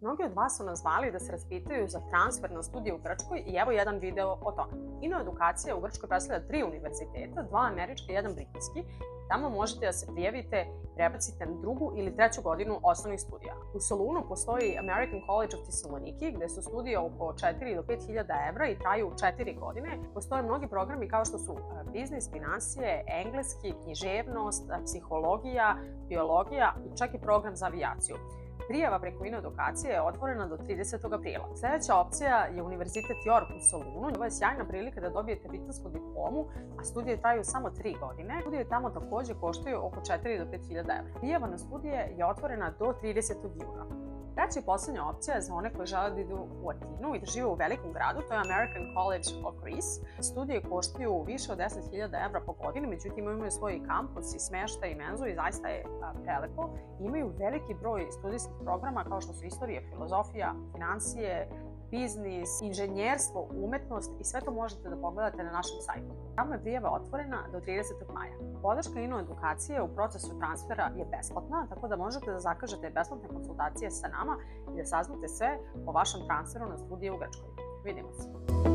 Mnogi od vas su nas zvali da se raspitaju za transfer na studije u Grčkoj i evo jedan video o tome. Edukacija u Grčkoj predstavlja 3 univerziteta, 2 američka i 1 britanski. Tamo možete da se prijavite, prebacite na 2. ili 3. godinu osnovnih studija. U Solunu postoji American College of Thessaloniki, gde su studije oko 4 do 5 hiljada evra i traju 4 godine. Postoje mnogi programi kao što su biznis, finansije, engleski, književnost, psihologija, biologija i čak i program za avijaciju. Prijava preko edukacije je otvorena do 30. aprila. Sljedeća opcija je Univerzitet York u Solunu. Ovo je sjajna prilika da dobijete britansku diplomu, a studije traju samo 3 godine. Studije tamo takođe koštaju oko 4 do 5 hiljada evra. Prijava na studije je otvorena do 30. juna. Treća i poslednja opcija je za one koji žele da idu u Atinu i da žive u velikom gradu, to je American College of Greece. Studije koštaju više od 10.000 evra po godini, međutim imaju svoj kampus i smeštaj i menzu i zaista je prelepo. Imaju veliki broj studijskih programa kao što su istorija, filozofija, finansije, biznis, inženjerstvo, umetnost i sve to možete da pogledate na našem sajtu. Tamo je prijava otvorena do 30. maja. Podrška edukacije u procesu transfera je besplatna, tako da možete da zakažete besplatne konsultacije sa nama i da saznate sve o vašem transferu na studije u Grčkoj. Vidimo se!